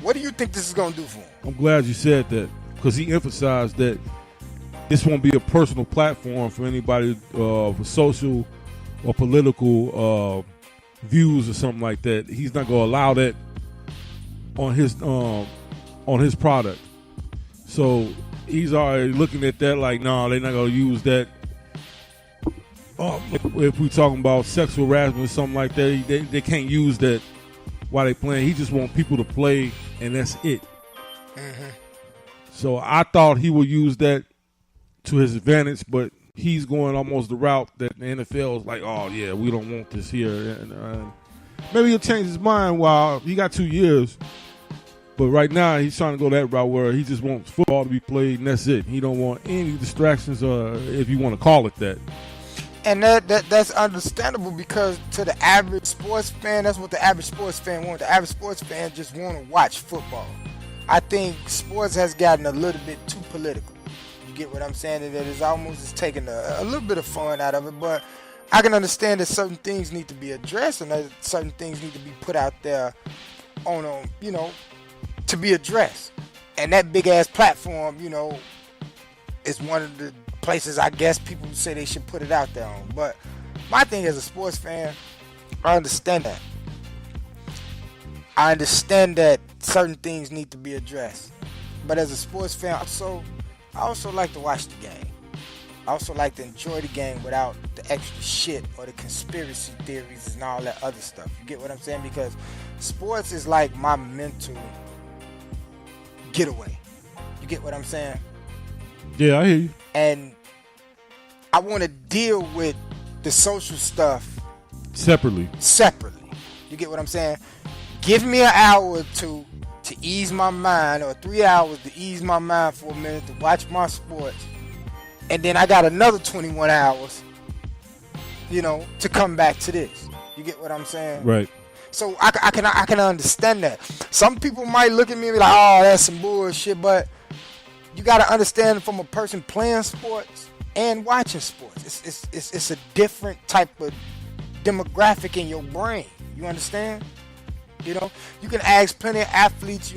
What do you think this is going to do for him? I'm glad you said that because he emphasized that this won't be a personal platform for anybody for social or political views or something like that. He's not going to allow that on his product. So he's already looking at that like, no, they're not going to use that. If we're talking about sexual harassment or something like that, they can't use that while they playing. He just want people to play, and that's it. Mm-hmm. So I thought he would use that to his advantage, but he's going almost the route that the NFL is like, oh, yeah, we don't want this here. And maybe he'll change his mind while he got 2 years. But right now, he's trying to go that route where he just wants football to be played, and that's it. He don't want any distractions, if you want to call it that. And that's understandable because to the average sports fan, that's what the average sports fan wants. The average sports fan just want to watch football. I think sports has gotten a little bit too political. You get what I'm saying? That it's almost taking a little bit of fun out of it. But I can understand that certain things need to be addressed and that certain things need to be put out there on to be addressed. And that big ass platform, is one of the places I guess people say they should put it out there on. But my thing as a sports fan, I understand that. I understand that certain things need to be addressed. But as a sports fan, I also like to watch the game. I also like to enjoy the game without the extra shit or the conspiracy theories and all that other stuff. You get what I'm saying? Because sports is like my mental getaway. You get what I'm saying? Yeah, I hear you. And I want to deal with the social stuff separately. You get what I'm saying? Give me an hour or two to ease my mind, or 3 hours to ease my mind for a minute to watch my sports. And then I got another 21 hours, to come back to this. You get what I'm saying? Right. So I can understand that. Some people might look at me and be like, oh, that's some bullshit, but you got to understand from a person playing sports and watching sports. It's a different type of demographic in your brain. You understand? You can ask plenty of athletes,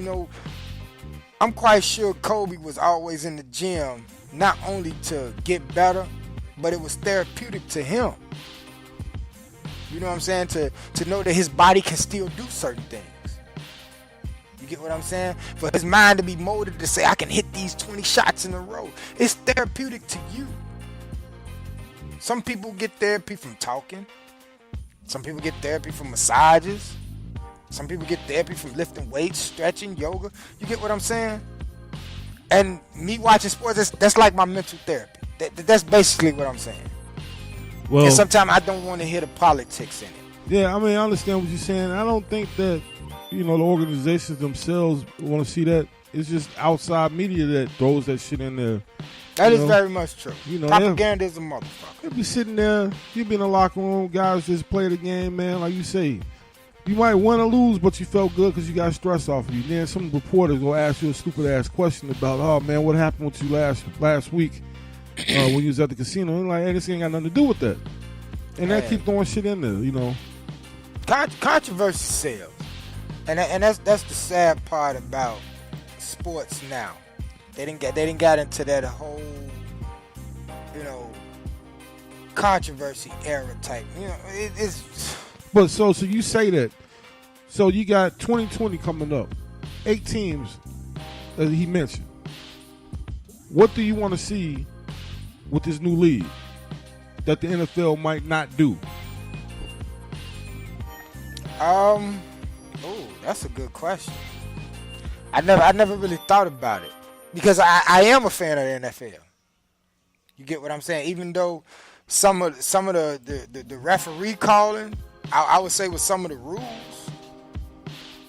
I'm quite sure Kobe was always in the gym, not only to get better, but it was therapeutic to him. You know what I'm saying? To know that his body can still do certain things. You get what I'm saying? For his mind to be molded to say, I can hit these 20 shots in a row. It's therapeutic to you. Some people get therapy from talking. Some people get therapy from massages. Some people get therapy from lifting weights, stretching, yoga. You get what I'm saying? And me watching sports, that's like my mental therapy. That's basically what I'm saying. Well, and sometimes I don't want to hear the politics in it. Yeah, I mean, I understand what you're saying. I don't think that, the organizations themselves want to see that. It's just outside media that throws that shit in there. That is very much true. Propaganda is a motherfucker. You'll be sitting there, you be in the locker room, guys just play the game, man, like you say. You might win or lose, but you felt good because you got stress off of you. Then some reporters will ask you a stupid-ass question about, oh, man, what happened with you last week when you was at the casino? And like, hey, this ain't got nothing to do with that. And that keep throwing shit in there, Controversy sells. And that's the sad part about sports now. They didn't got into that whole, controversy era type. It's. But so you say that. So you got 2020 coming up. 8 teams that he mentioned. What do you want to see with this new league that the NFL might not do? That's a good question. I never really thought about it because I am a fan of the NFL. You get what I'm saying? Even though some of the referee calling, I would say with some of the rules,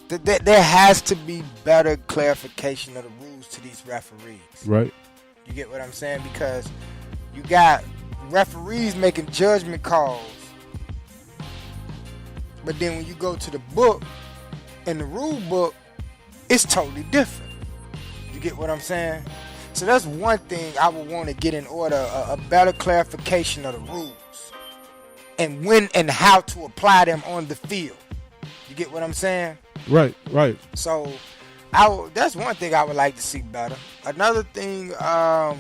that there has to be better clarification of the rules to these referees. Right. You get what I'm saying? Because you got referees making judgment calls, but then when you go to the book, in the rule book, it's totally different. You get what I'm saying? So that's one thing I would want to get in order, a better clarification of the rules. And when and how to apply them on the field. You get what I'm saying? Right. So That's one thing I would like to see better. Another thing, I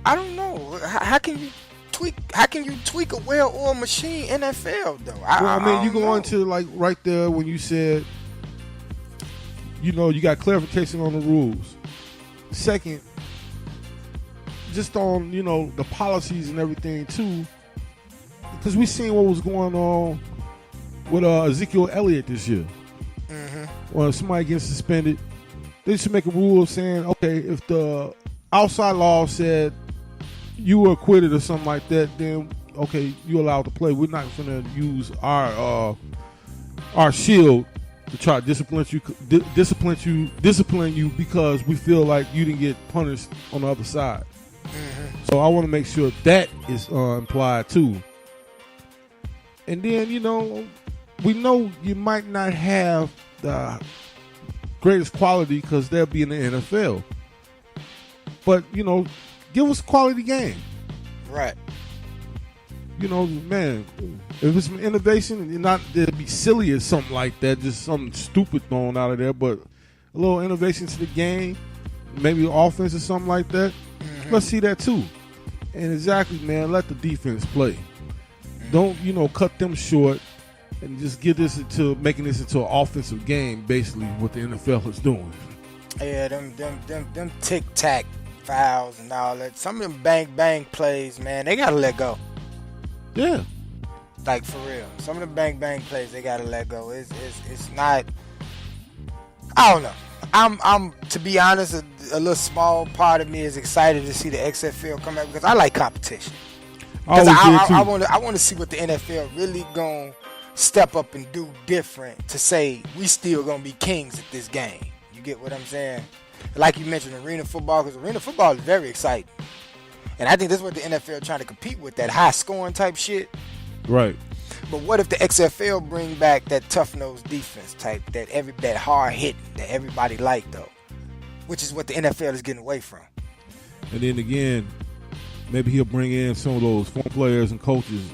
don't know. How can you tweak a well-oiled machine NFL though? I mean, you go into like right there when you said, you know, you got clarification on the rules. Second, just on, you know, the policies and everything too, because we seen what was going on with Ezekiel Elliott this year. When somebody gets suspended, they should make a rule saying, okay, if the outside law said you were acquitted or something like that, then okay, you're allowed to play. We're not going to use our shield to try to discipline you because we feel like you didn't get punished on the other side. So I want to make sure that is implied too. And then, you know, we know you might not have the greatest quality because they'll be in the NFL. But, you know, give us a quality game. Right. You know, man, if it's some innovation, and not to be silly or something like that, just something stupid thrown out of there, but a little innovation to the game, maybe offense or something like that, let's see that too. And exactly, man, let the defense play. Don't, you know, cut them short and just get this into making this into an offensive game, basically what the NFL is doing. Yeah, them tic-tac fouls and all that. Some of them bang plays, man, they gotta let go. Yeah. Like, for real. Some of the bang plays they gotta let go. It's not, I don't know. I'm to be honest, a little small part of me is excited to see the XFL come back because I like competition. I want to see what the NFL really gonna step up and do different to say we still gonna be kings at this game. You get what I'm saying? Like you mentioned, arena football, because arena football is very exciting. And I think this is what the NFL trying to compete with, that high scoring type shit. Right. But what if the XFL bring back that tough nosed defense type, that hard hitting that everybody like though, which is what the NFL is getting away from. And then again, maybe he'll bring in some of those former players and coaches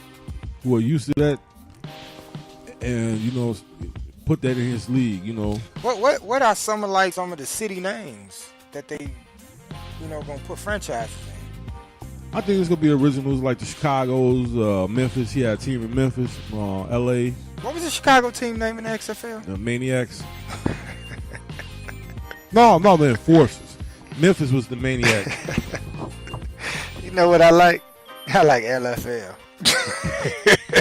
who are used to that, and you know, put that in his league. You know, what are some of the city names that they, you know, gonna put franchises in? I think it's gonna be originals like the Chicago's, Memphis. He had a team in Memphis, LA. What was the Chicago team name in the XFL? The Maniacs. No, the Enforcers. Memphis was the Maniacs. You know what I like? I like LFL.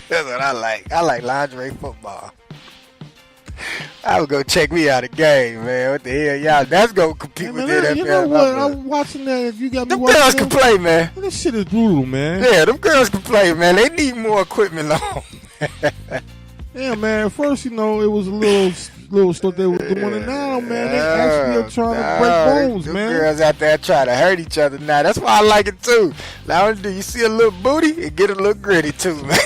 That's what I like. I like lingerie football. I would go check me out a game, man. What the hell, y'all? That's gonna compete with the NFL. You know what? I'm watching that. You got me them watching girls that. can play, man. This shit is brutal, man. Yeah, them girls can play, man. They need more equipment on. Yeah, man. At first, you know, it was a little stuff they were doing, and now, man, they actually are trying to break bones, them man. Girls out there trying to hurt each other now. That's why I like it too. Now, do you see a little booty? It get a little gritty too, man.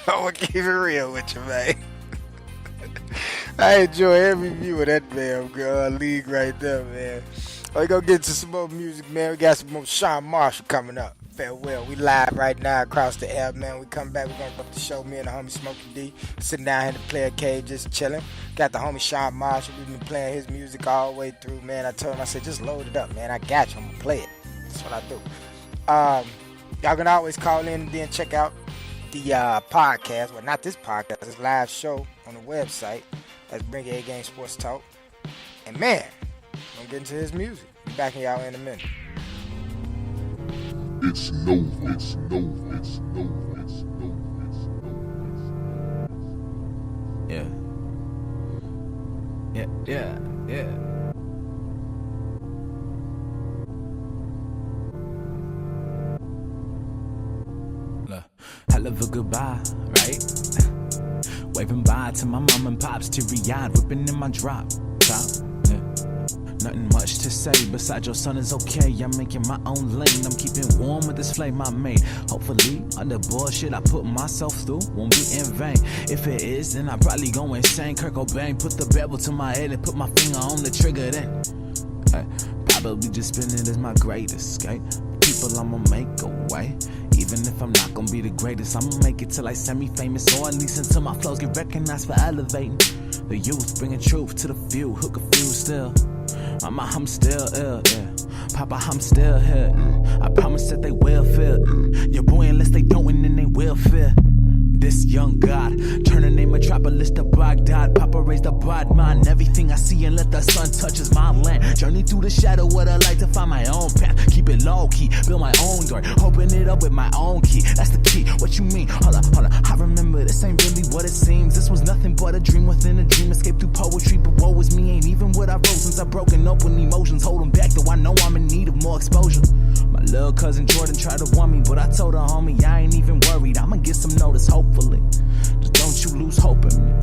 I'm gonna keep it real with you, man. I enjoy every view of that damn league right there, man. We're gonna get to some more music, man. We got some more Sean Marshall coming up. Farewell. We live right now across the air, man. We come back, we're gonna go to the show. Me and the homie Smokey D sitting down here in the player cage just chilling. Got the homie Sean Marshall. We've been playing his music all the way through, man. I told him, I said, just load it up, man. I got you. I'm gonna play it. That's what I do. Y'all can always call in and then check out the podcast. Well, not this podcast, this live show on the website. That's Bring A Game Sports Talk. And man, I'm gonna get into his music. Be back in y'all in a minute. It's Nova, it's Nova, it's Nova, it's Nova, it's Nova. Yeah. Look, hell of a goodbye, right? Waving bye to my mom and pops, teary-eyed, whipping in my drop top. Yeah. Nothing much to say, besides your son is okay. I'm making my own lane, I'm keeping warm with this flame I made. Hopefully, all the bullshit I put myself through won't be in vain. If it is, then I probably go insane. Kurt Cobain put the bevel to my head and put my finger on the trigger then. Hey, probably just spinning as my great escape. People I'ma make away. Even if I'm not gonna be the greatest, I'ma make it till I semi-famous, or at least until my flows get recognized for elevating. The youth bringing truth to the few, hook a few still. Mama, I'm still ill, yeah. Papa, I'm still here. I promise that they will feel your boy, unless they don't, and then they will fear. This young God, turn the name metropolis to Baghdad. Papa raised a broad mind. Everything I see and let the sun touches my land. Journey through the shadow, what I like to find my own path. Keep it low key, build my own door. Open it up with my own key. That's the key. What you mean? Hold up. I remember this ain't really what it seems. This was nothing but a dream within a dream. Escape through poetry, but woe is me. Ain't even what I wrote since I've broken open emotions. Hold them back, though I know I'm in need of more exposure. My little cousin Jordan tried to warn me, but I told her, homie, I ain't even worried. I'ma get some notice, hopefully. Just don't you lose hope in me.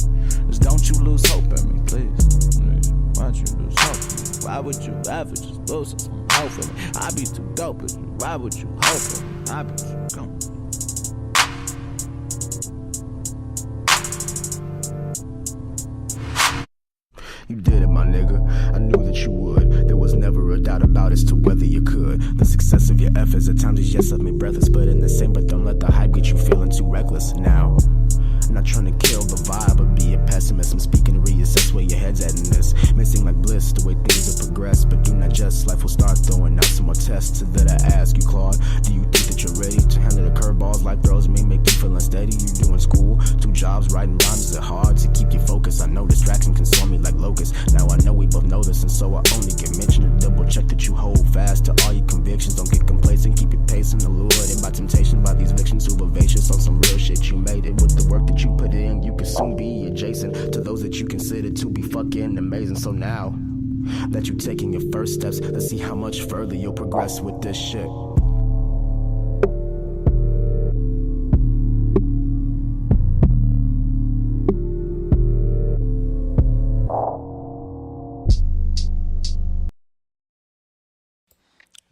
Just don't you lose hope in me, please. Why'd you lose hope in me? Why would you ever just lose some hope in me? I be too dope, but why would you hope in me? I be too dope. You did it, my nigga. I knew that you would. There was never a doubt about as to whether you could. The success of your efforts at times is yes, left me breathless. But in the same breath, don't let the hype get you feeling too reckless. Now, I'm not trying to kill the vibe or be a pessimist. I'm speaking to reassess where your head's at in this. May seem like bliss the way things have progressed, but do not just. Life will start throwing out some more tests. So that I ask you, Claude, do you think that you're ready to handle the curveballs life throws me? Make you feel unsteady. You doing school, 2 jobs, writing rhymes. Is it hard to keep you focused? I know distraction can swarm me like locusts. Now I know we both know this, and so I only get mentioned to double check that you hold fast to all your convictions. Don't get complacent, keep your pace and allured in by temptation by these victims who vivacious on some real shit. You made it with the work that you put in. You can soon be adjacent to those that you consider to be fucking amazing. So now that you're taking your first steps, let's see how much further you'll progress with this shit.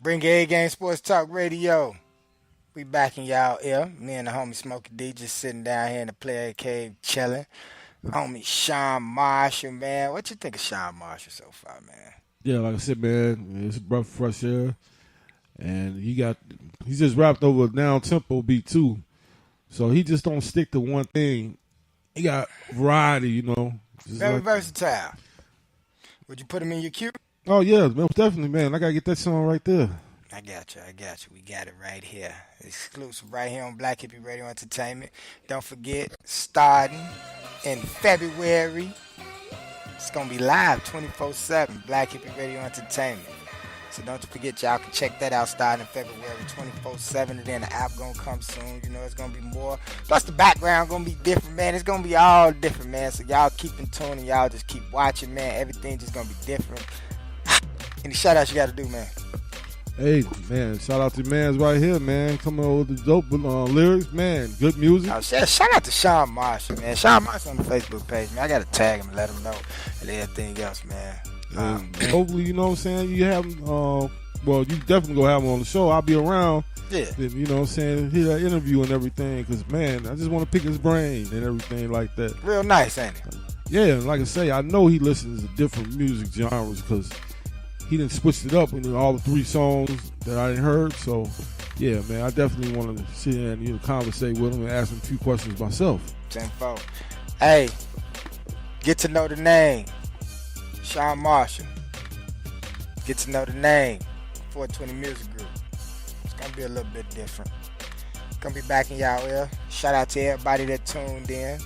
Bring your A-Game Sports Talk Radio. We back in y'all ear. Me and the homie Smokey D just sitting down here in the player cave chilling. Homie Sean Marshall, man. What you think of Sean Marshall so far, man? Yeah, like I said, man, it's a breath of fresh air. And he just rapped over a down tempo beat too. So he just don't stick to one thing. He got variety, you know. Very versatile. Would you put him in your queue? Oh, yeah, most definitely, man. I got to get that song right there. I got you. We got it right here. Exclusive right here on Black Hippie Radio Entertainment. Don't forget, starting in February, it's going to be live 24/7, Black Hippie Radio Entertainment. So don't forget, y'all can check that out starting in February 24/7, and then the app going to come soon. You know, it's going to be more. Plus, the background going to be different, man. It's going to be all different, man. So y'all keep in tune and y'all just keep watching, man. Everything just going to be different. Any shout-outs you got to do, man? Hey, man, shout out to man's right here, man. Coming over with the dope lyrics, man. Good music. Oh, shout out to Sean Marshall, man. Sean Marshall on the Facebook page, man. I got to tag him and let him know and everything else, man. Hopefully, you know what I'm saying, you have him, well, you definitely go have him on the show. I'll be around. Yeah. Then, you know what I'm saying, hear that interview and everything, because, man, I just want to pick his brain and everything like that. Real nice, ain't it? Yeah, and like I say, I know he listens to different music genres because he done switched it up in all the 3 songs that I didn't heard. So, yeah, man, I definitely want to sit here and, you know, conversate with him and ask him a few questions myself. 10-4. Hey, get to know the name. Sean Marshall. Get to know the name. 420 Music Group. It's going to be a little bit different. Going to be back in y'all ear. Shout out to everybody that tuned in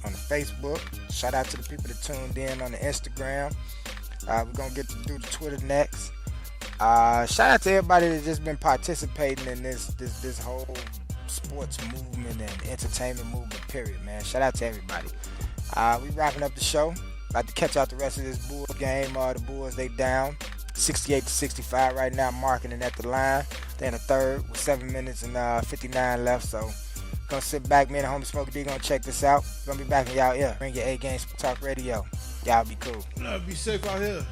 on the Facebook. Shout out to the people that tuned in on the Instagram. We're going to get to do the Twitter next. Shout out to everybody that's just been participating in this whole sports movement and entertainment movement, period, man. Shout out to everybody. We wrapping up the show. About to catch out the rest of this Bulls game. The Bulls, they down 68-65 right now, marking it at the line. They're in the third with 7 minutes and 59 left, so gonna sit back. Me and the homie Smokey D gonna check this out. Gonna be back in y'all ear. Bring your A-Game Talk Radio. Y'all be cool. Be safe out here.